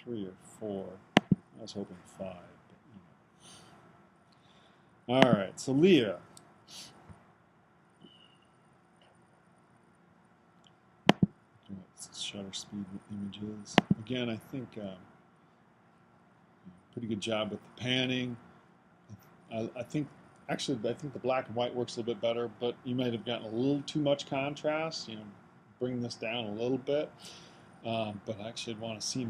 3 or 4. I was hoping 5. But, All right, so Leah. Shutter speed images. Again, I think pretty good job with the panning. I think the black and white works a little bit better, but you might have gotten a little too much contrast. Bring this down a little bit. But I actually want to see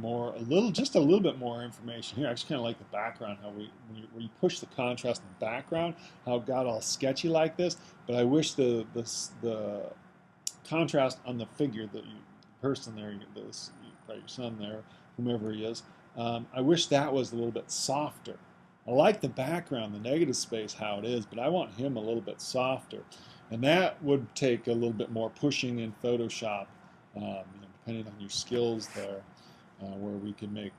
just a little bit more information here. I actually kind of like the background, how where you push the contrast in the background, how it got all sketchy like this. But I wish the contrast on the figure, the person there, probably your son there, whomever he is, I wish that was a little bit softer. I like the background, the negative space, how it is, but I want him a little bit softer. And that would take a little bit more pushing in Photoshop, depending on your skills there, where we can make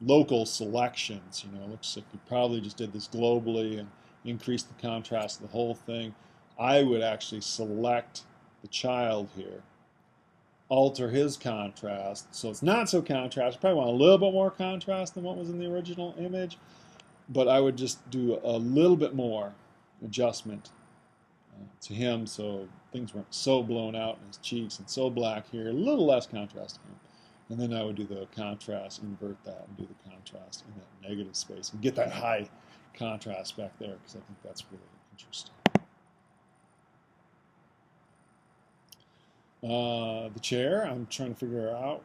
local selections. It looks like you probably just did this globally and increased the contrast of the whole thing. I would actually select the child here, alter his contrast so it's not so contrast. Probably want a little bit more contrast than what was in the original image, but I would just do a little bit more adjustment to him so things weren't so blown out in his cheeks and so black here, a little less contrast to him. And then I would do the contrast, invert that, and do the contrast in that negative space and get that high contrast back there, because I think that's really interesting. The chair, I'm trying to figure out.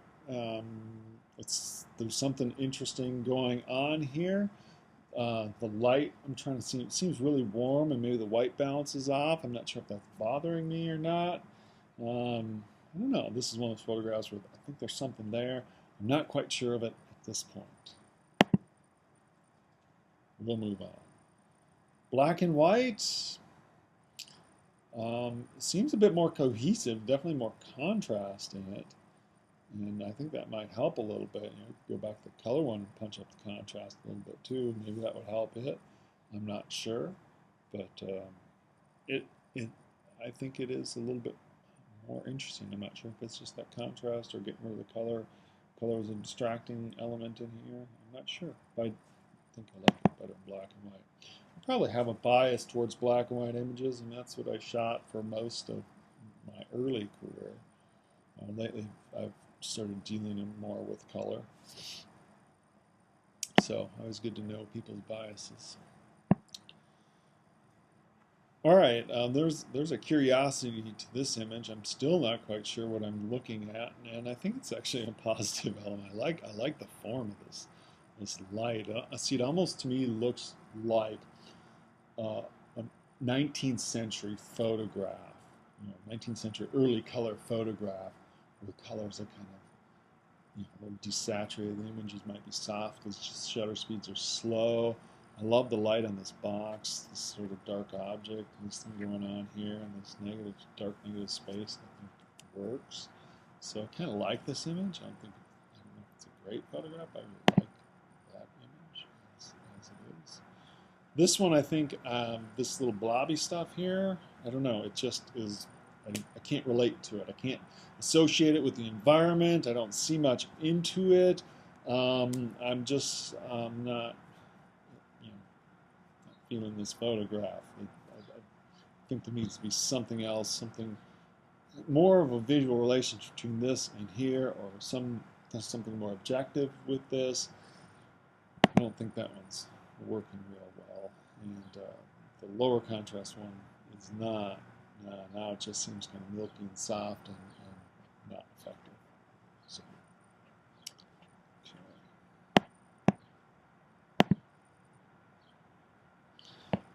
There's something interesting going on here. The light, I'm trying to see, it seems really warm, and maybe the white balance is off. I'm not sure if that's bothering me or not. I don't know. This is one of those photographs where I think there's something there. I'm not quite sure of it at this point. We'll move on. Black and white. Seems a bit more cohesive, definitely more contrast in it. And I think that might help a little bit. Go back to the color one and punch up the contrast a little bit too. Maybe that would help it. I'm not sure, but I think it is a little bit more interesting. I'm not sure if it's just that contrast or getting rid of the color. Color is a distracting element in here. I'm not sure. But I think I like it better in black and white. I probably have a bias towards black and white images, and that's what I shot for most of my early career. Lately, I've started dealing more with color. So always good to know people's biases. All right, there's a curiosity to this image. I'm still not quite sure what I'm looking at, and I think it's actually a positive element. I like the form of this light. See, it almost to me looks like a 19th century photograph, 19th century early color photograph, where the colors are kind of a little desaturated. The images might be soft because shutter speeds are slow. I love the light on this box, this sort of dark object, this thing going on here, and this dark negative space. I think works. So I kind of like this image. I don't know if it's a great photograph. I really like that image as it is. This one, I think, this little blobby stuff here, I don't know. It just is. I can't relate to it. I can't associate it with the environment. I don't see much into it. I'm just not feeling this photograph. I think there needs to be something else, something more of a visual relationship between this and here, or something more objective with this. I don't think that one's working real well. And the lower contrast one is not. Now it just seems kind of milky and soft and not effective. So,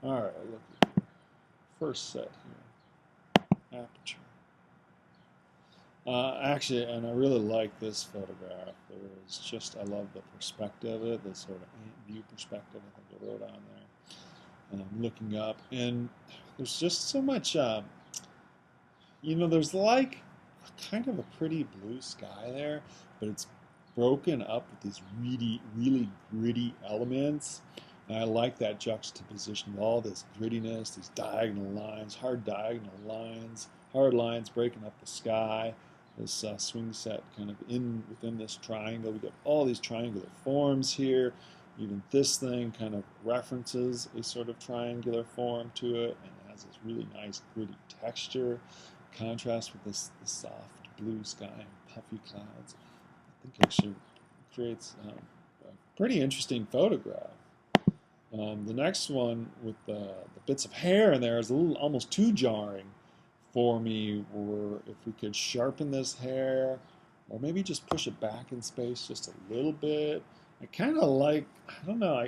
all right, look at your first set here. Aperture. Actually, and I really like this photograph. I love the perspective of it, the sort of view perspective. I think I wrote on there. And I'm looking up, and there's just so much. There's like kind of a pretty blue sky there, but it's broken up with these really, really gritty elements. And I like that juxtaposition of all this grittiness, these diagonal lines, hard lines breaking up the sky. swing set kind of within this triangle. We got all these triangular forms here. Even this thing kind of references a sort of triangular form to it, and it has this really nice gritty texture, contrast with this soft blue sky and puffy clouds. I think actually creates a pretty interesting photograph. The next one with the bits of hair in there is a little almost too jarring for me. Or if we could sharpen this hair, or maybe just push it back in space just a little bit. I kind of like, I don't know,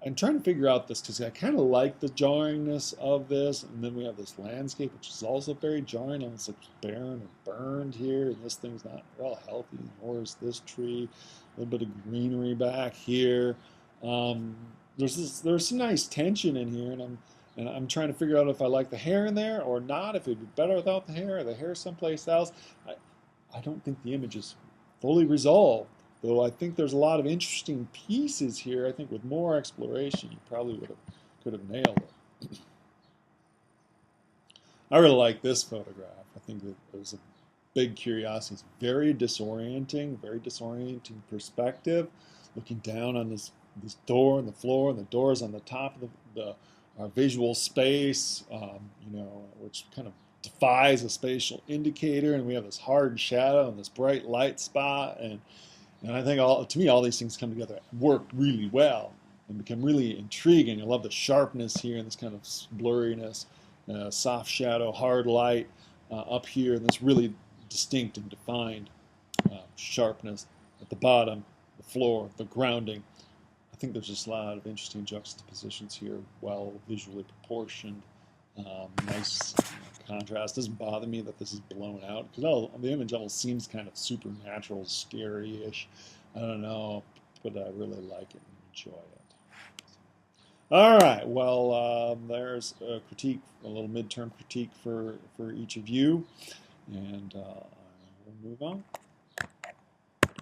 I'm trying to figure out this because I kind of like the jarringness of this, and then we have this landscape which is also very jarring, almost looks barren and burned here, and this thing's not real healthy, nor is this tree. A little bit of greenery back here. There's some nice tension in here, and I'm trying to figure out if I like the hair in there or not, if it'd be better without the hair or the hair someplace else. I don't think the image is fully resolved, though I think there's a lot of interesting pieces here. I think with more exploration, you probably could have nailed it. I really like this photograph. I think that there's a big curiosity. It's very disorienting perspective. Looking down on this door and the floor, and the door's on the top of our visual space, which kind of defies a spatial indicator, and we have this hard shadow and this bright light spot, and I think to me all these things come together, work really well, and become really intriguing. I love the sharpness here and this kind of blurriness, soft shadow, hard light up here, and this really distinct and defined sharpness at the bottom, the floor, the grounding. I think there's just a lot of interesting juxtapositions here, well visually proportioned, nice contrast. Doesn't bother me that this is blown out, because the image almost seems kind of supernatural, scary-ish. I don't know, but I really like it and enjoy it. All right, well, there's a critique, a little midterm critique for each of you, and we'll move on.